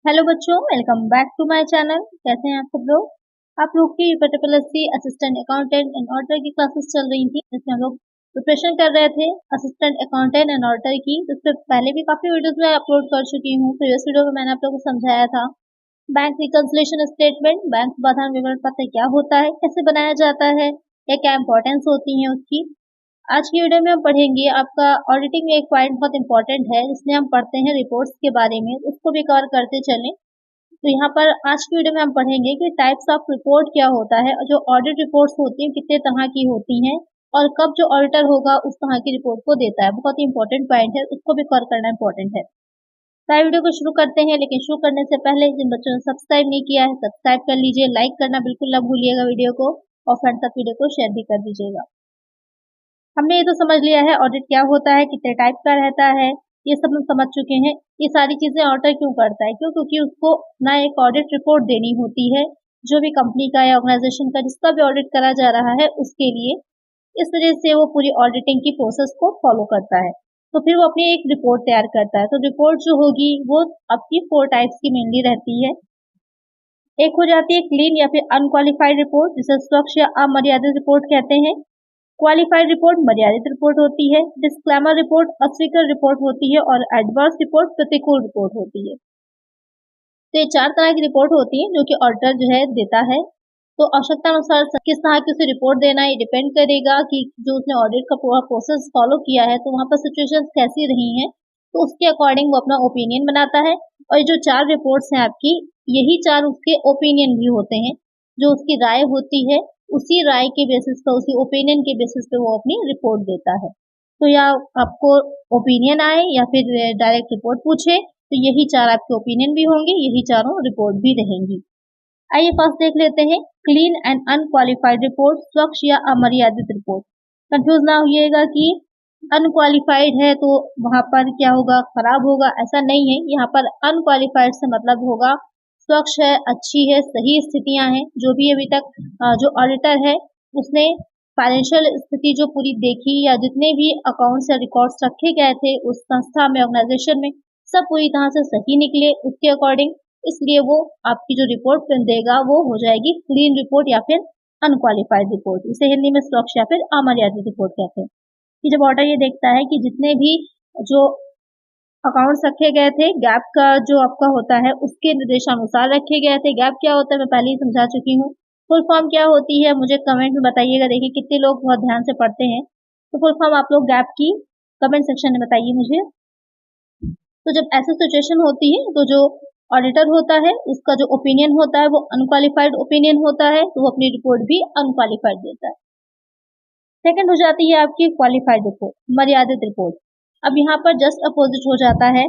Hello बच्चों, welcome back to my channel. कैसे हैं आप सब लोग। आप लोग की UPSC assistant accountant and auditor की क्लासेस चल रही थी, जिसमें हम लोग प्रिपरेशन कर रहे थे असिस्टेंट अकाउंटेंट एंड ऑडिटर की। जिससे पहले भी काफी वीडियोस में अपलोड कर चुकी हूँ। प्रीवियस वीडियो में मैंने आप लोगों को समझाया था बैंक रिकंसिलिएशन स्टेटमेंट, बैंक समाधान विवरण पत्र क्या होता है, कैसे बनाया जाता है, क्या इंपॉर्टेंस होती है उसकी। आज की वीडियो में हम पढ़ेंगे आपका ऑडिटिंग में एक पॉइंट बहुत इंपॉर्टेंट है, जिसमें हम पढ़ते हैं रिपोर्ट्स के बारे में, उसको भी कवर करते चलें। तो यहाँ पर आज की वीडियो में हम पढ़ेंगे कि टाइप्स ऑफ रिपोर्ट क्या होता है और जो ऑडिट रिपोर्ट्स होती हैं कितने तरह की होती हैं और कब जो ऑडिटर होगा उस तरह की रिपोर्ट को देता है। बहुत ही इंपॉर्टेंट पॉइंट है, उसको भी कवर करना इंपॉर्टेंट है। तो वीडियो को शुरू करते हैं, लेकिन शुरू करने से पहले जिन बच्चों ने सब्सक्राइब नहीं किया है सब्सक्राइब कर लीजिए, लाइक करना बिल्कुल ना भूलिएगा वीडियो को, और फ्रेंड तक वीडियो को शेयर भी कर दीजिएगा। हमने ये तो समझ लिया है ऑडिट क्या होता है, कितने टाइप का रहता है, ये सब हम समझ चुके हैं। ये सारी चीजें ऑडिटर क्यों करता है, क्योंकि उसको ना एक ऑडिट रिपोर्ट देनी होती है जो भी कंपनी का या ऑर्गेनाइजेशन का जिसका भी ऑडिट करा जा रहा है उसके लिए। इस वजह से वो पूरी ऑडिटिंग की प्रोसेस को फॉलो करता है। तो फिर वो अपनी एक रिपोर्ट तैयार करता है। तो रिपोर्ट जो होगी वो आपकी 4 टाइप्स की मेनली रहती है। एक हो जाती है क्लीन या फिर अनक्वालिफाइड रिपोर्ट, जिसे स्वच्छ या अमर्यादित रिपोर्ट कहते हैं। क्वालिफाइड रिपोर्ट मर्यादित रिपोर्ट होती है। डिस्क्लेमर रिपोर्ट अस्वीकृत रिपोर्ट होती है और एडवर्स रिपोर्ट प्रतिकूल रिपोर्ट होती है। तो ये 4 तरह की रिपोर्ट होती है जो कि ऑडिटर जो है देता है। तो आवश्यकता अनुसार किस तरह की उसे रिपोर्ट देना है डिपेंड करेगा कि जो उसने ऑडिट का पूरा प्रोसेस फॉलो किया है तो वहां पर सिचुएशंस कैसी रही हैं, तो उसके अकॉर्डिंग वो अपना ओपिनियन बनाता है। और ये जो 4 रिपोर्ट्स हैं आपकी, यही 4 उसके ओपिनियन भी होते हैं। जो उसकी राय होती है उसी राय के बेसिस पर, उसी ओपिनियन के बेसिस पे वो अपनी रिपोर्ट देता है। तो या आपको ओपिनियन आए या फिर डायरेक्ट रिपोर्ट पूछे, तो यही 4 आपके ओपिनियन भी होंगे, यही चारों रिपोर्ट भी रहेंगी। आइए फर्स्ट देख लेते हैं क्लीन एंड अनक्वालिफाइड रिपोर्ट, स्वच्छ या अमर्यादित रिपोर्ट। कंफ्यूज ना होइएगा कि अनक्वालिफाइड है तो वहां पर क्या होगा, खराब होगा, ऐसा नहीं है। यहाँ पर अनक्वालिफाइड से मतलब होगा स्वच्छ है, अच्छी है, सही स्थितियां हैं। जो भी अभी तक जो ऑडिटर है उसने फाइनेंशियल स्थिति जो पूरी देखी या जितने भी अकाउंट्स या रिकॉर्ड्स रखे गए थे उस संस्था में, ऑर्गेनाइजेशन में, सब पूरी तरह से सही निकले उसके अकॉर्डिंग, इसलिए वो आपकी जो रिपोर्ट देगा वो हो जाएगी क्लीन रिपोर्ट या फिर अनक्वालिफाइड रिपोर्ट। इसे हिंदी में स्वच्छ या फिर अमर्यादित रिपोर्ट कहते हैं। कि जब ऑडिटर ये देखता है कि जितने भी जो अकाउंट्स रखे गए थे गैप का जो आपका होता है उसके निर्देशानुसार रखे गए थे। गैप क्या होता है मैं पहले ही समझा चुकी हूँ। फुल फॉर्म क्या होती है मुझे कमेंट में बताइएगा, देखिए कितने लोग बहुत ध्यान से पढ़ते हैं। तो फुल फॉर्म आप लोग गैप की कमेंट सेक्शन में बताइए मुझे। तो जब ऐसी सिचुएशन होती है तो जो ऑडिटर होता है उसका जो ओपिनियन होता है वो अनक्वालिफाइड ओपिनियन होता है, तो वो अपनी रिपोर्ट भी अनक्वालिफाइड देता है। सेकंड हो जाती है आपकी क्वालिफाइड रिपोर्ट, मर्यादित रिपोर्ट। अब यहाँ पर जस्ट अपोजिट हो जाता है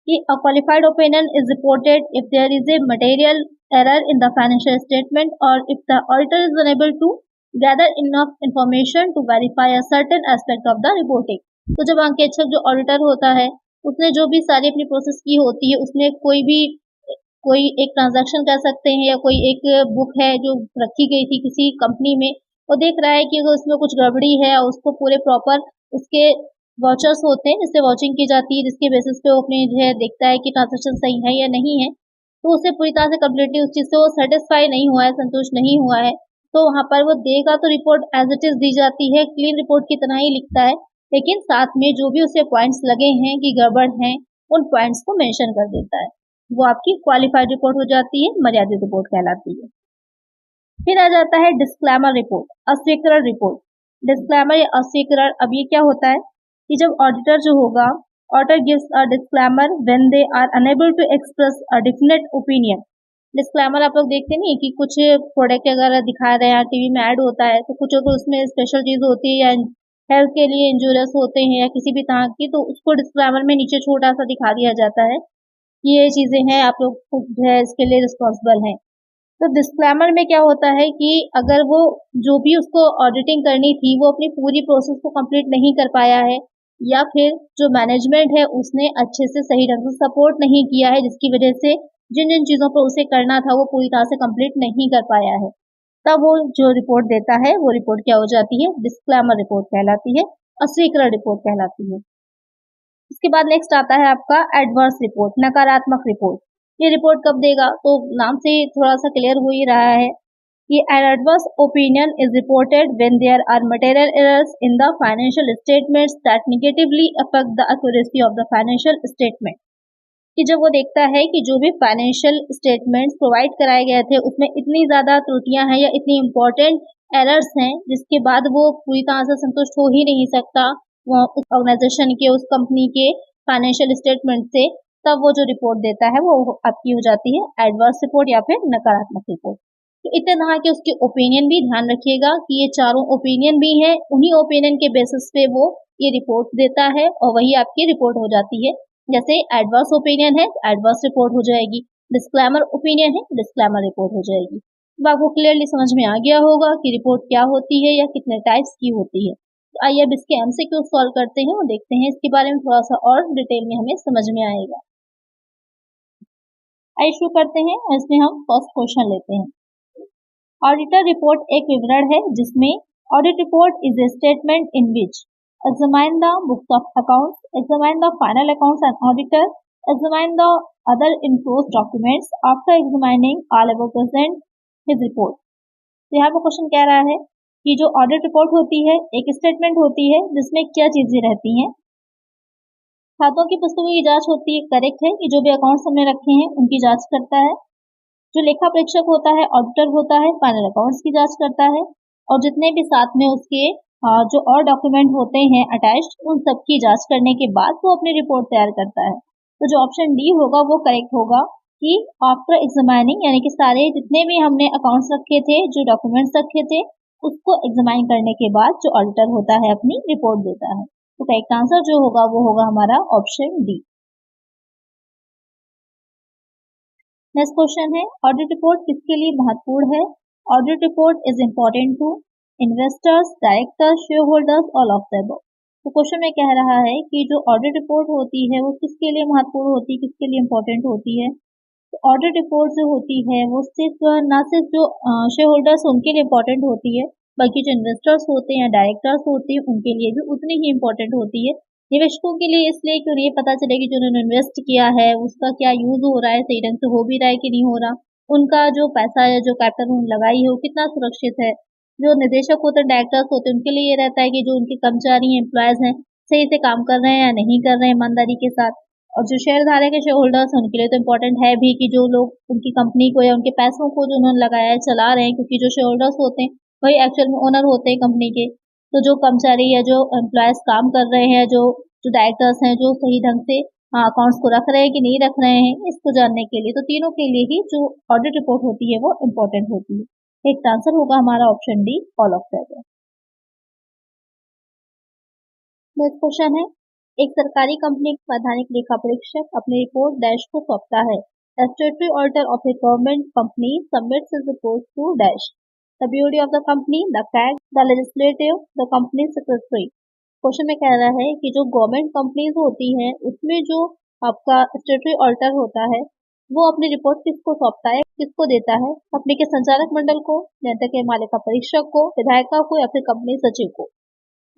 कि a qualified opinion is reported if there is a material error in the financial statement or if the auditor is unable to gather enough information to verify a certain aspect of the reporting। तो जब अंकेक्षक जो auditor होता है उसने जो भी सारी अपनी प्रोसेस की होती है, उसने कोई एक ट्रांजैक्शन कर सकते हैं या कोई एक बुक है जो रखी गई थी किसी कंपनी में, वो देख रहा है कि अगर उसमें कुछ गड़बड़ी है और उसको पूरे प्रॉपर उसके वाचर्स होते हैं जिससे वॉचिंग की जाती है, जिसके बेसिस पे वो अपने जो है देखता है कि ट्रांजेक्शन सही है या नहीं है, तो उसे पूरी तरह से कम्प्लीटली उस चीज से वो सेटिस्फाई नहीं हुआ है, संतुष्ट नहीं हुआ है, तो वहां पर वो देगा तो रिपोर्ट एज इट इज दी जाती है, क्लीन रिपोर्ट की तरह ही लिखता है, लेकिन साथ में जो भी उसे पॉइंट्स लगे हैं कि गड़बड़ है उन पॉइंट्स को मेंशन कर देता है। वो आपकी क्वालिफाइड रिपोर्ट हो जाती है, मर्यादित रिपोर्ट कहलाती है। फिर आ जाता है डिस्क्लेमर रिपोर्ट, अस्वीकरण रिपोर्ट। डिस्क्लेमर या अस्वीकरण, अब ये क्या होता है कि जब ऑडिटर जो होगा, auditor gives a disclaimer when they are unable to express a definite opinion. Disclaimer आप लोग देखते नहीं कि कुछ प्रोडक्ट अगर दिखा रहे हैं टीवी में ऐड होता है तो कुछ अगर उसमें स्पेशल चीज होती है या हेल्थ के लिए इंजूरियस होते हैं या किसी भी तरह की, तो उसको डिस्क्लेमर में नीचे छोटा सा दिखा दिया जाता है कि ये चीजें हैं, आप लोग जो है इसके लिए रिस्पॉन्सिबल हैं। तो डिस्क्लेमर में क्या होता है कि अगर वो जो भी उसको ऑडिटिंग करनी थी वो अपनी पूरी प्रोसेस को कंप्लीट नहीं कर पाया है, या फिर जो मैनेजमेंट है उसने अच्छे से सही ढंग से सपोर्ट नहीं किया है, जिसकी वजह से जिन जिन चीजों पर उसे करना था वो पूरी तरह से कंप्लीट नहीं कर पाया है, तब वो जो रिपोर्ट देता है वो रिपोर्ट क्या हो जाती है, डिस्क्लेमर रिपोर्ट कहलाती है, अस्वीकरण रिपोर्ट कहलाती है। इसके बाद नेक्स्ट आता है आपका एडवर्स रिपोर्ट, नकारात्मक रिपोर्ट। ये रिपोर्ट कब देगा, तो नाम से ही थोड़ा सा क्लियर हो ही रहा है कि an adverse opinion is reported when there are material errors in the financial statements that negatively affect the accuracy of the financial statement। कि जब वो देखता है कि जो भी फाइनेंशियल स्टेटमेंट्स प्रोवाइड कराए गए थे उसमें इतनी ज़्यादा त्रुटियां हैं या इतनी इम्पोर्टेंट एरर्स हैं जिसके बाद वो पूरी तरह से संतुष्ट हो ही नहीं सकता वो उस ऑर्गेनाइजेशन के, उस कंपनी के फाइनेंशियल स्टेटमेंट से, तब वो जो रिपोर्ट देता है वो आपकी हो जाती है एडवर्स रिपोर्ट या फिर नकारात्मक रिपोर्ट। तो इतने तरह के उसके ओपिनियन भी ध्यान रखिएगा कि ये चारों ओपिनियन भी हैं, उन्हीं ओपिनियन के बेसिस पे वो ये रिपोर्ट देता है और वही आपकी रिपोर्ट हो जाती है। जैसे एडवर्स ओपिनियन है तो एडवर्स रिपोर्ट हो जाएगी, डिस्क्लेमर ओपिनियन है डिस्क्लेमर रिपोर्ट हो जाएगी। अब आपको क्लियरली समझ में आ गया होगा कि रिपोर्ट क्या होती है या कितने टाइप्स की होती है। तो आइए अब इसके एमसीक्यू सॉल्व करते हैं और देखते हैं इसके बारे में थोड़ा सा और डिटेल में हमें समझ में आएगा। आइए शुरू करते हैं और इसमें हम फर्स्ट क्वेश्चन लेते हैं। ऑडिटर रिपोर्ट एक विवरण है जिसमें audit report is a statement in which examine the books of accounts, examine the final accounts and auditor, examine the other enclosed documents after examining all above present his report। तो यहाँ पे question कह रहा है कि जो audit report होती है एक स्टेटमेंट होती है जिसमें क्या चीजें रहती हैं। खातों की पुस्तकों की जांच होती है, करेक्ट है कि जो भी अकाउंट्स हमने रखे हैं उनकी जांच करता है। जो लेखा परीक्षक होता है ऑडिटर होता है फाइनल अकाउंट्स की जांच करता है और जितने भी साथ में उसके जो और डॉक्यूमेंट होते हैं अटैच्ड उन सब की जांच करने के बाद वो अपनी रिपोर्ट तैयार करता है। तो जो ऑप्शन डी होगा वो करेक्ट होगा कि आफ्टर एग्जामिनिंग, यानी कि सारे जितने भी हमने अकाउंट्स रखे थे, जो डॉक्यूमेंट्स रखे थे, उसको एग्जामिन करने के बाद जो ऑडिटर होता है अपनी रिपोर्ट देता है। तो करेक्ट आंसर जो होगा वो होगा हमारा ऑप्शन डी। नेक्स्ट क्वेश्चन है ऑडिट रिपोर्ट किसके लिए महत्वपूर्ण है। Audit report is important to investors, directors, shareholders, all of the above. तो क्वेश्चन में कह रहा है कि जो ऑडिट रिपोर्ट होती है वो किसके लिए महत्वपूर्ण होती है, किसके लिए इम्पोर्टेंट होती है। तो ऑडिट रिपोर्ट जो होती है वो सिर्फ ना सिर्फ जो शेयर होल्डर्स उनके लिए इम्पोर्टेंट होती है, बल्कि जो इन्वेस्टर्स होते हैं, डायरेक्टर्स होते हैं, उनके लिए भी उतनी ही इम्पोर्टेंट होती है। निवेशकों के लिए इसलिए कि उन्हें पता चले कि जो उन्होंने इन्वेस्ट किया है उसका क्या यूज हो रहा है, सही ढंग से हो भी रहा है कि नहीं हो रहा, उनका जो पैसा है, जो कैपिटल उन्होंने लगाई है वो कितना सुरक्षित है। जो निदेशक होते हैं, डायरेक्टर्स होते हैं, उनके लिए ये रहता है कि जो उनके कर्मचारी हैं, एम्प्लॉयज हैं, सही से काम कर रहे हैं या नहीं कर रहे हैं ईमानदारी के साथ। और जो शेयर धारक है, शेयर होल्डर्स हैं, उनके लिए तो इम्पोर्टेंट है भी कि जो लोग उनकी कंपनी को या उनके पैसों को जो उन्होंने लगाया है चला रहे हैं, क्योंकि जो शेयर होल्डर्स होते हैं वही एक्चुअल में ओनर होते हैं कंपनी के। तो जो कर्मचारी या जो एम्प्लॉयज काम कर रहे हैं, जो जो डायरेक्टर्स हैं, जो सही ढंग से अकाउंट्स को रख रहे हैं कि नहीं रख रहे हैं, इसको जानने के लिए, तो तीनों के लिए ही जो ऑडिट रिपोर्ट होती है वो इम्पोर्टेंट होती है। एक आंसर होगा हमारा option D, all of the above. Next question है एक सरकारी कंपनी का वैधानिक लेखा परीक्षक अपनी रिपोर्ट डैश को सौंपता है। The statutory auditor of a government company submits his report to dash the beauty of the company, the CAG, the legislative, the company secretary। Question में कह रहा है कि जो गवर्नमेंट कंपनीज होती हैं उसमें जो आपका स्टेटरी ऑडिटर होता है वो अपनी रिपोर्ट किसको सौंपता है, किसको देता है, कंपनी के संचालक मंडल को, जनता के मालिका परीक्षक को, विधायिका को या फिर कंपनी सचिव को।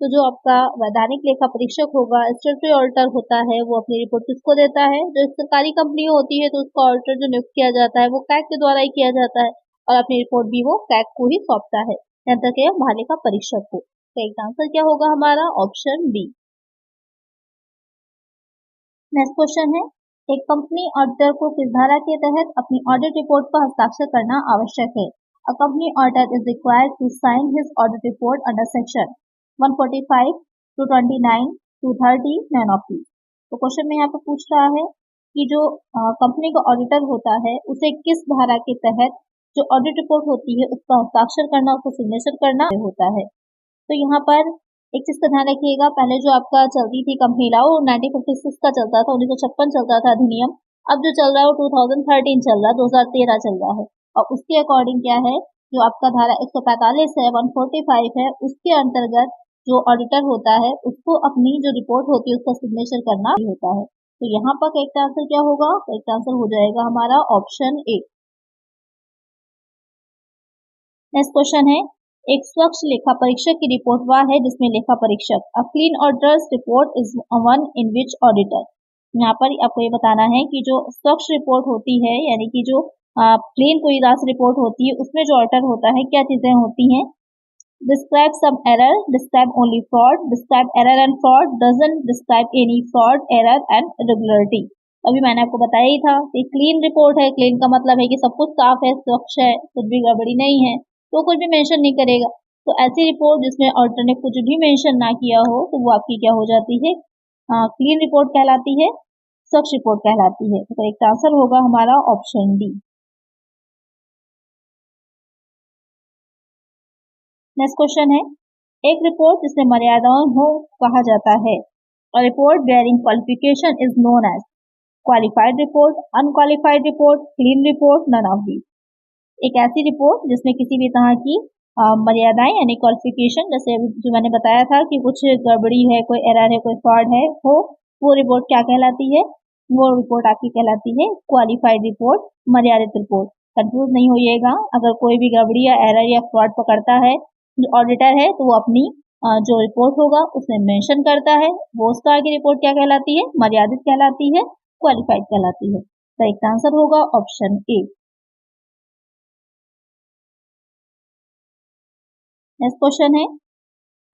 तो जो आपका वैधानिक लेखा परीक्षक होगा, स्टेटरी ऑडिटर होता है, वो अपनी रिपोर्ट किसको देता है। जो सरकारी कंपनी होती है तो उसका ऑडिटर जो नियुक्त किया जाता है वो कैग के द्वारा ही किया जाता है और अपनी रिपोर्ट भी वो कैग को ही सौंपता है, जनता के मालिका परीक्षक को। तो एक आंसर क्या होगा हमारा ऑप्शन बी। नेक्स्ट क्वेश्चन है एक कंपनी ऑडिटर को किस धारा के तहत अपनी ऑडिट रिपोर्ट पर हस्ताक्षर करना आवश्यक है। A company auditor is required to sign his audit report under section 145 to 29 to 30 none of these। तो क्वेश्चन में यहाँ पे पूछ रहा है कि जो कंपनी का ऑडिटर होता है उसे किस धारा के तहत जो ऑडिट रिपोर्ट होती है उसका हस्ताक्षर करना, उसको सिग्नेचर करना होता है। तो यहाँ पर एक चीज का ध्यान रखिएगा, पहले जो आपका चलती थी कंपनी लॉ 1956 का चलता था, 1956 चलता था अधिनियम। अब जो चल रहा है वो 2013 चल रहा है, 2013 चल रहा है। और उसके अकॉर्डिंग क्या है, जो आपका धारा 145 है, 145 है, उसके अंतर्गत जो ऑडिटर होता है उसको अपनी जो रिपोर्ट होती है उसका सिग्नेचर करना होता है। तो यहाँ पर करेक्ट आंसर क्या होगा, करेक्ट आंसर हो जाएगा हमारा ऑप्शन ए। नेक्स्ट क्वेश्चन है एक स्वच्छ लेखा परीक्षक की रिपोर्ट वह है जिसमें लेखा परीक्षक a clean auditors report is one in which auditor यहाँ पर आपको ये बताना है कि जो स्वच्छ रिपोर्ट होती है, यानी कि जो क्लीन पूरी तरह से रिपोर्ट होती है, उसमें जो ऑडिटर होता है क्या चीजें होती हैं। Describe some error, describe only fraud, describe error and fraud, doesn't describe any fraud, error and irregularity. अभी मैंने आपको बताया ही था कि क्लीन रिपोर्ट है, क्लीन का मतलब है कि सब कुछ साफ है, स्वच्छ है, कुछ भी गड़बड़ी नहीं है, तो कुछ भी मेंशन नहीं करेगा। तो ऐसी रिपोर्ट जिसमें ऑडिटर ने कुछ भी मेंशन ना किया हो, तो वो आपकी क्या हो जाती है, क्लीन रिपोर्ट कहलाती है, स्वच्छ रिपोर्ट कहलाती है। तो करेक्ट आंसर होगा हमारा ऑप्शन डी। नेक्स्ट क्वेश्चन है, एक रिपोर्ट जिसमें मर्यादाएं हो कहा जाता है। A report bearing qualification is known as qualified report, unqualified report, clean report, none of these। एक ऐसी रिपोर्ट जिसमें किसी भी तरह की मर्यादाएं यानी क्वालिफिकेशन, जैसे अभी जो मैंने बताया था कि कुछ गड़बड़ी है, कोई एरर है, कोई फ्रॉड है, वो रिपोर्ट क्या कहलाती है, वो रिपोर्ट आपकी कहलाती है क्वालिफाइड रिपोर्ट, मर्यादित रिपोर्ट। कंफ्यूज नहीं होइएगा, अगर कोई भी गड़बड़ी या एरर या फ्रॉड पकड़ता है जो ऑडिटर है, तो वो अपनी जो रिपोर्ट होगा उसमें मेंशन करता है, वो उस तरह की रिपोर्ट क्या कहलाती है, मर्यादित कहलाती है, क्वालिफाइड कहलाती है। करेक्ट आंसर होगा ऑप्शन ए। नेक्स्ट क्वेश्चन है,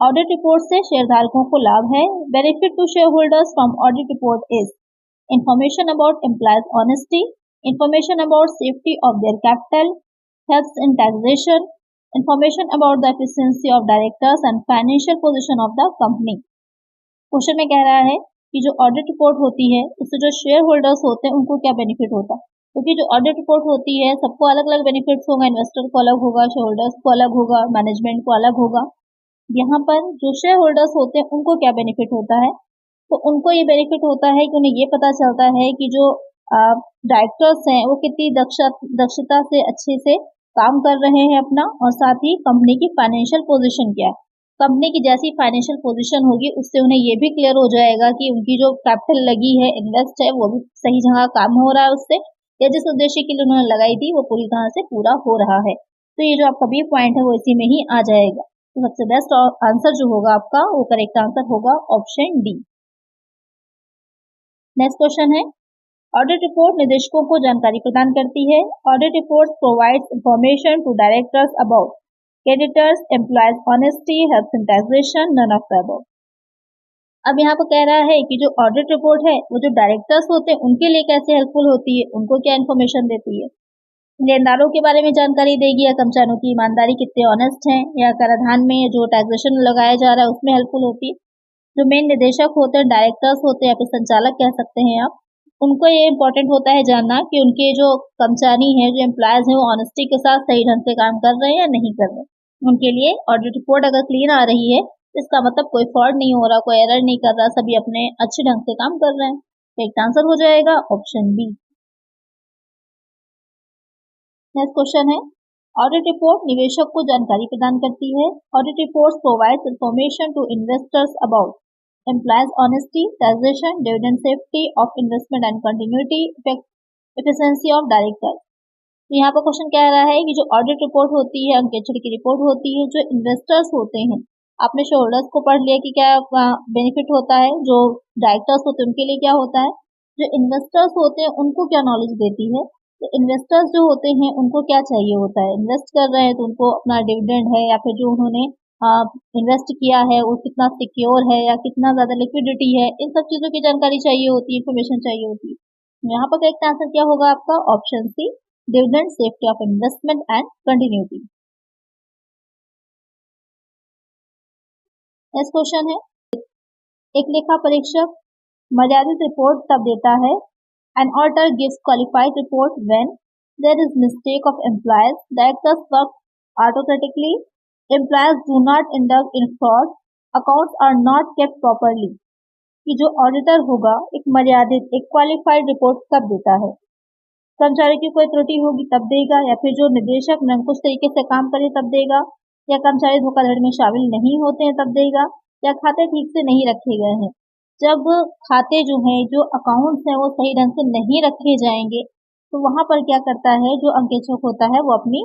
ऑडिट रिपोर्ट से शेयरधारकों को लाभ है। Benefit to shareholders from audit report is information about employees honesty, information about safety of their capital, helps in taxation, information about the efficiency of directors and financial position of the company. Question में कह रहा है कि जो audit report होती है उससे जो शेयर होल्डर्स होते हैं उनको क्या बेनिफिट होता है। क्योंकि जो ऑडिट रिपोर्ट होती है सबको अलग अलग बेनिफिट्स होगा, इन्वेस्टर को अलग होगा, शेयर होल्डर्स को अलग होगा, मैनेजमेंट को अलग होगा। यहाँ पर जो शेयर होल्डर्स होते हैं उनको क्या बेनिफिट होता है, तो उनको ये बेनिफिट होता है कि उन्हें ये पता चलता है कि जो डायरेक्टर्स हैं वो कितनी दक्षता से अच्छे से काम कर रहे हैं अपना, और साथ ही कंपनी की फाइनेंशियल पोजीशन क्या है। कंपनी की जैसी फाइनेंशियल पोजीशन होगी उससे उन्हें ये भी क्लियर हो जाएगा कि उनकी जो कैपिटल लगी है, इन्वेस्ट है, वो भी सही जगह काम हो रहा है उससे, या जिस उद्देश्य के लिए उन्होंने लगाई थी वो पूरी तरह से पूरा हो रहा है। तो ये जो आपका बी पॉइंट है वो इसी में ही आ जाएगा। तो सबसे बेस्ट आंसर जो होगा आपका वो करेक्ट आंसर होगा ऑप्शन डी। नेक्स्ट क्वेश्चन है, ऑडिट रिपोर्ट निदेशकों को जानकारी प्रदान करती है। Audit report provides information to directors about creditors, employees honesty, helps in taxation, none of the above. अब यहाँ पर कह रहा है कि जो ऑडिट रिपोर्ट है वो जो डायरेक्टर्स होते हैं उनके लिए कैसे हेल्पफुल होती है, उनको क्या इन्फॉर्मेशन देती है। लेनदारों के बारे में जानकारी देगी, या कर्मचारियों की ईमानदारी कितने ऑनेस्ट हैं, या कराधान में जो टैक्सेशन लगाया जा रहा है उसमें हेल्पफुल होती है। जो मेन निदेशक होते हैं, डायरेक्टर्स होते हैं या फिर संचालक कह सकते हैं आप, उनको ये इम्पोर्टेंट होता है जानना कि उनके जो कर्मचारी हैं, जो एम्प्लॉयज हैं, वो ऑनेस्टी के साथ सही ढंग से काम कर रहे हैं या नहीं कर रहे। उनके लिए ऑडिट रिपोर्ट अगर क्लीन आ रही है इसका मतलब कोई फ्रॉड नहीं हो रहा, कोई एरर नहीं कर रहा, सभी अपने अच्छे ढंग से काम कर रहे हैं। करेक्ट आंसर हो जाएगा ऑप्शन बी। नेक्स्ट क्वेश्चन है, ऑडिट रिपोर्ट निवेशक को जानकारी प्रदान करती है। Audit reports provides information to investors about employees honesty, taxation, dividend safety of investment and continuity, efficiency of directors. तो यहाँ पर क्वेश्चन कह रहा है कि जो ऑडिट रिपोर्ट होती है, अंकेक्षण की रिपोर्ट होती है, जो इन्वेस्टर्स होते हैं, आपने शेयर होल्डर्स को पढ़ लिया कि क्या बेनिफिट होता है, जो डायरेक्टर्स होते हैं उनके लिए क्या होता है, जो इन्वेस्टर्स होते हैं उनको क्या नॉलेज देती है। तो इन्वेस्टर्स जो होते हैं उनको क्या चाहिए होता है, इन्वेस्ट कर रहे हैं तो उनको अपना डिविडेंड है या फिर जो उन्होंने इन्वेस्ट किया है वो कितना सिक्योर है या कितना ज्यादा लिक्विडिटी है, इन सब चीजों की जानकारी चाहिए होती है, इन्फॉर्मेशन चाहिए होती है। यहाँ पर करेक्ट आंसर क्या होगा आपका option C, dividend, safety of investment and continuity. Next question है, एक लेखा परीक्षक मर्यादित रिपोर्ट तब देता है, an auditor gives qualified report when there is mistake of employees, directors work autocratically, employees do not induct in fraud, accounts are not kept properly। कि जो ऑडिटर होगा एक मर्यादित, एक क्वालिफाइड रिपोर्ट कब देता है, कर्मचारी की कोई त्रुटि होगी तब देगा, या फिर जो निदेशक निरंकुश तरीके से काम करे तब देगा, या कर्मचारी धोखाधड़ी में शामिल नहीं होते हैं तब देगा, या खाते ठीक से नहीं रखे गए हैं। जब खाते जो हैं, जो अकाउंट्स हैं वो सही ढंग से नहीं रखे जाएंगे तो वहां पर क्या करता है जो अंकेक्षक होता है वो अपनी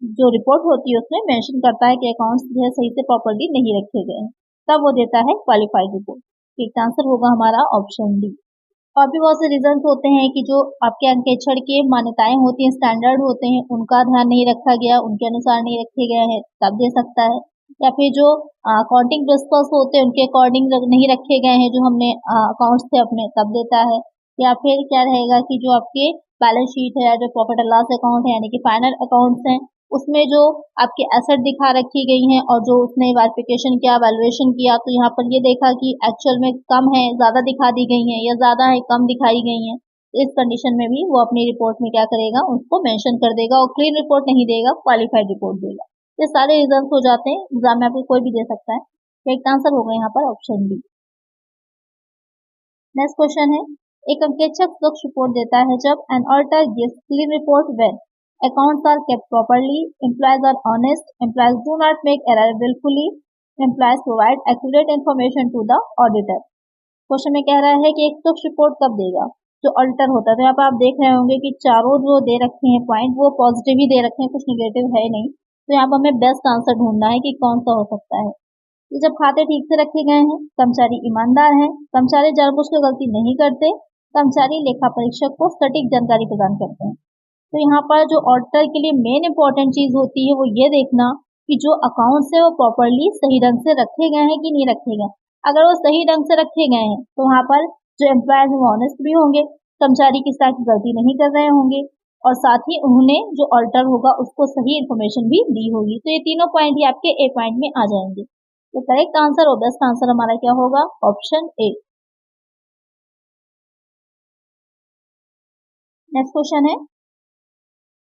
जो रिपोर्ट होती है उसमें मेंशन करता है कि अकाउंट्स जो है सही से प्रॉपर्ली नहीं रखे गए हैं, तब वो देता है क्वालिफाइड रिपोर्ट। एक आंसर होगा हमारा ऑप्शन डी। और भी बहुत से रीजंस होते हैं कि जो आपके अंकेक्षण के मान्यताएं होती हैं, स्टैंडर्ड होते हैं, उनका ध्यान नहीं रखा गया, उनके अनुसार नहीं रखे गए हैं, तब दे सकता है। या फिर जो अकाउंटिंग प्रिंसिपल्स होते हैं उनके अकॉर्डिंग नहीं रखे गए हैं जो हमने अकाउंट्स थे अपने, तब देता है। या फिर क्या रहेगा कि जो आपके बैलेंस शीट है या जो प्रॉफिट एंड लॉस अकाउंट है यानी कि फाइनल अकाउंट्स हैं, उसमें जो आपके एसेट दिखा रखी गई हैं और जो उसने वेरिफिकेशन किया, वैल्यूएशन किया, तो यहाँ पर ये देखा कि एक्चुअल में कम है, ज्यादा दिखा दी गई हैं, या ज्यादा है कम दिखाई गई हैं, इस कंडीशन में भी वो अपनी रिपोर्ट में क्या करेगा, उसको मेंशन कर देगा और क्लीन रिपोर्ट नहीं देगा, क्वालिफाइड रिपोर्ट देगा। ये सारे रीजन हो जाते हैं, एग्जाम में आपको कोई भी दे सकता है। करेक्ट आंसर होगा यहाँ पर ऑप्शन बी। नेक्स्ट क्वेश्चन है, एक अंकेक्षक पक्ष रिपोर्ट देता है जब N auditor gives clean report when accounts are kept properly, employees are honest, employees do not make error willfully, employees provide accurate information to the auditor। Question में कह रहा है कि एक पक्ष रिपोर्ट कब देगा, जो ऑडिटर होता है। तो यहाँ पर आप देख रहे होंगे कि चारों जो दे रखे हैं पॉइंट वो पॉजिटिव ही दे रखे हैं, कुछ निगेटिव है नहीं। तो यहाँ पर हमें बेस्ट आंसर ढूंढना है कि कौन सा हो सकता है। ये जब खाते ठीक से रखे गए हैं, कर्मचारी ईमानदार हैं, कर्मचारी जानबूझकर गलती नहीं करते, कर्मचारी लेखा परीक्षक को सटीक जानकारी प्रदान करते हैं। तो यहाँ पर जो ऑडिटर के लिए मेन इंपॉर्टेंट चीज होती है वो ये देखना कि जो अकाउंट्स है वो प्रॉपरली सही ढंग से रखे गए हैं कि नहीं रखे गए। अगर वो सही ढंग से रखे गए हैं तो वहाँ पर जो एम्प्लॉयज हैं वो ऑनेस्ट भी होंगे, कर्मचारी किस तरह की गलती नहीं कर रहे होंगे, और साथ ही उन्होंने जो ऑडिटर होगा उसको सही इन्फॉर्मेशन भी दी होगी। तो ये तीनों पॉइंट ही आपके ए पॉइंट में आ जाएंगे। तो करेक्ट आंसर और बेस्ट आंसर हमारा क्या होगा, ऑप्शन ए। नेक्स्ट क्वेश्चन है,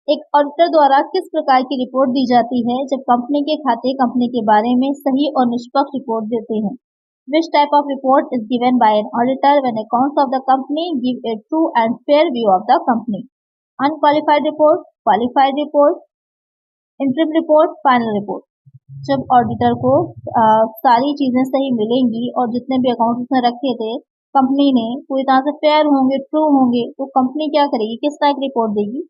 एक ऑडिटर द्वारा किस प्रकार की रिपोर्ट दी जाती है जब कंपनी के खाते कंपनी के बारे में सही और निष्पक्ष रिपोर्ट देते हैं। Which type of report is given by an auditor when accounts of the company give a true and fair view of the company? Unqualified report, qualified report, interim report, final report। जब auditor को सारी चीजें सही मिलेंगी और जितने भी account उसने रखे थे कंपनी ने पूरी तरह से फेयर होंगे, ट्रू होंगे, तो कंपनी क्या करेगी, किस तरह की रिपोर्ट देगी,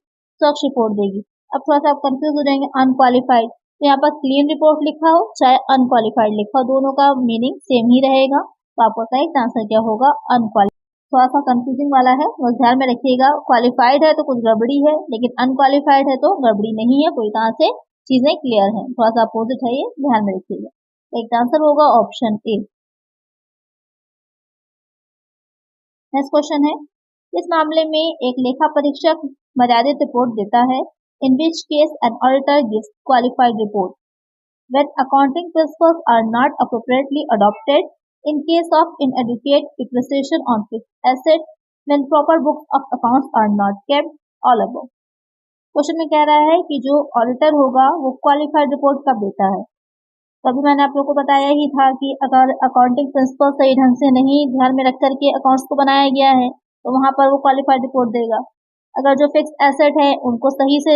स्वच्छ रिपोर्ट देगी। अब थोड़ा सा आप कंफ्यूज हो जाएंगे, अनक्वालिफाइड, तो यहाँ पर क्लीन रिपोर्ट लिखा हो चाहे अनक्वालिफाइड लिखा हो, दोनों का मीनिंग सेम ही रहेगा। तो आपका करेक्ट आंसर क्या होगा, अनक्वालिफाइड। थोड़ा सा कंफ्यूजिंग वाला है, बस ध्यान में रखिएगा। क्वालिफाइड है तो कुछ गड़बड़ी है, लेकिन अनक्वालिफाइड है तो गड़बड़ी नहीं है, पूरी तरह से चीजें क्लियर हैं। थोड़ा सा अपोजिट है, ये ध्यान में रखिएगा। एक आंसर होगा ऑप्शन ए। नेक्स्ट क्वेश्चन है, इस मामले में एक लेखा परीक्षक मर्यादित रिपोर्ट देता है, in which case an auditor gives qualified report when accounting principles are not appropriately adopted, in case of inadequate depreciation on fixed assets, when proper books of accounts are not kept, all above। Question में कह रहा है कि जो auditor होगा वो qualified report कब देता है। तो अभी मैंने आप लोगों को बताया ही था कि अगर अकाउंटिंग प्रिंसिपल सही ढंग से नहीं ध्यान में रख करके अकाउंट्स को बनाया गया है तो वहां पर वो क्वालिफाइड रिपोर्ट देगा। अगर जो फिक्स एसेट है उनको सही से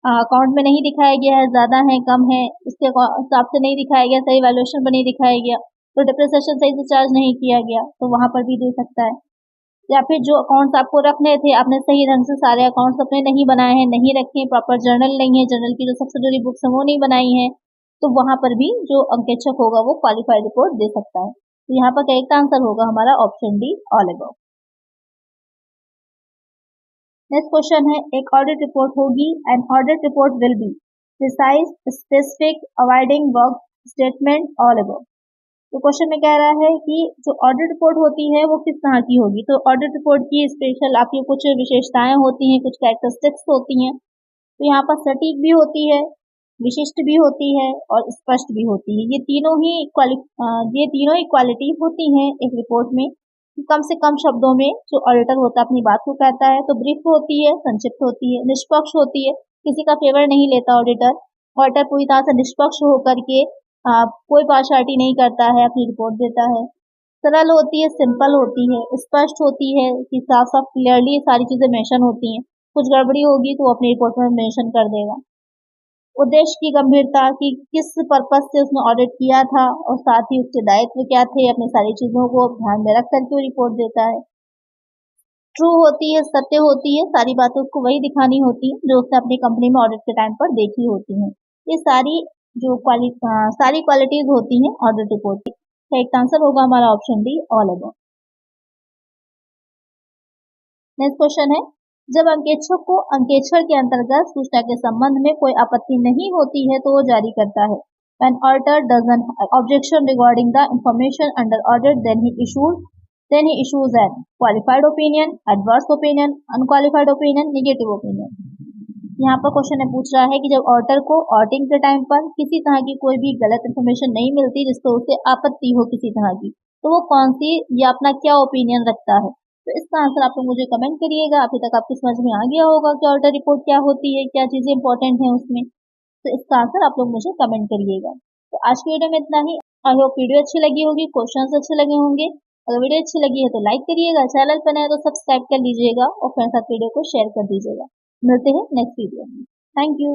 अकाउंट में नहीं दिखाया गया है, ज्यादा है कम है उसके हिसाब से नहीं दिखाया गया, सही वैल्यूएशन पर नहीं दिखाया गया, तो डिप्रिसिएशन सही से चार्ज नहीं किया गया, तो वहां पर भी दे सकता है। या फिर जो अकाउंट्स आपको रखने थे आपने सही ढंग से सारे अकाउंट्स अपने नहीं बनाए हैं, नहीं रखे, प्रॉपर जर्नल नहीं है, जर्नल की जो सब्सिडरी बुक्स है वो नहीं बनाई है, तो वहां पर भी जो अंकेक्षक होगा वो क्वालिफाइड रिपोर्ट दे सकता है। तो यहाँ पर करेक्ट आंसर होगा हमारा option D, all above. Next question है, एक ऑडिट रिपोर्ट होगी and audit report will be precise, specific, avoiding work statement, all above. तो क्वेश्चन में कह रहा है कि जो ऑडिट रिपोर्ट होती है वो किस तरह की होगी। तो ऑडिट रिपोर्ट की स्पेशल आपकी कुछ विशेषताएं होती हैं, कुछ कैरेक्टरिस्टिक्स होती हैं। तो यहाँ पर सटीक भी होती है, विशिष्ट भी होती है और स्पष्ट भी होती है। ये तीनों ही क्वालिटी होती हैं एक रिपोर्ट में। कम से कम शब्दों में जो ऑडिटर होता है अपनी बात को कहता है, तो ब्रीफ होती है, संक्षिप्त होती है, निष्पक्ष होती है, किसी का फेवर नहीं लेता ऑडिटर। ऑडिटर पूरी तरह से निष्पक्ष होकर के कोई पार्शियलिटी नहीं करता है, अपनी रिपोर्ट देता है। सरल होती है, सिंपल होती है, स्पष्ट होती है कि साफ साफ क्लियरली सारी चीजें मेंशन होती हैं। कुछ गड़बड़ी होगी तो अपनी रिपोर्ट में मेंशन कर देगा। उद्देश्य की गंभीरता कि किस पर्पज से उसने ऑडिट किया था और साथ ही उसके दायित्व क्या थे, अपनी सारी चीजों को ध्यान में रख करके रिपोर्ट देता है। ट्रू होती है, सत्य होती है, सारी बातें उसको वही दिखानी होती है जो उसने अपनी कंपनी में ऑडिट के टाइम पर देखी होती हैं। ये सारी क्वालिटीज होती हैं ऑडिट रिपोर्ट की। तो एक आंसर होगा हमारा option D, all above. Next question है, जब अंकेक्षक को अंकेक्षण के अंतर्गत सूचना के संबंध में कोई आपत्ति नहीं होती है तो वो जारी करता है। When auditor doesn't have objection regarding the information under audit, then he issues an qualified opinion, adverse opinion, unqualified opinion, negative opinion। यहाँ पर क्वेश्चन में पूछ रहा है कि जब ऑडिटर को ऑडिटिंग के टाइम पर किसी तरह की कोई भी गलत इन्फॉर्मेशन नहीं मिलती जिससे उसे आपत्ति हो किसी तरह की, तो वो कौन सी या अपना क्या ओपिनियन रखता है। तो इसका आंसर आप लोग मुझे कमेंट करिएगा। अभी तक आपकी समझ में आ गया होगा कि ऑडिटर रिपोर्ट क्या होती है, क्या चीजें इंपॉर्टेंट है उसमें। तो इसका आंसर आप लोग मुझे कमेंट करिएगा। तो आज की वीडियो में इतना ही। आई होप वीडियो अच्छी लगी होगी, क्वेश्चंस अच्छे लगे होंगे। अगर वीडियो अच्छी लगी है तो लाइक करिएगा, चैनल पर नए तो सब्सक्राइब कर लीजिएगा और फ्रेंड्स साथ वीडियो को शेयर कर दीजिएगा। मिलते हैं नेक्स्ट वीडियो में। Thank you.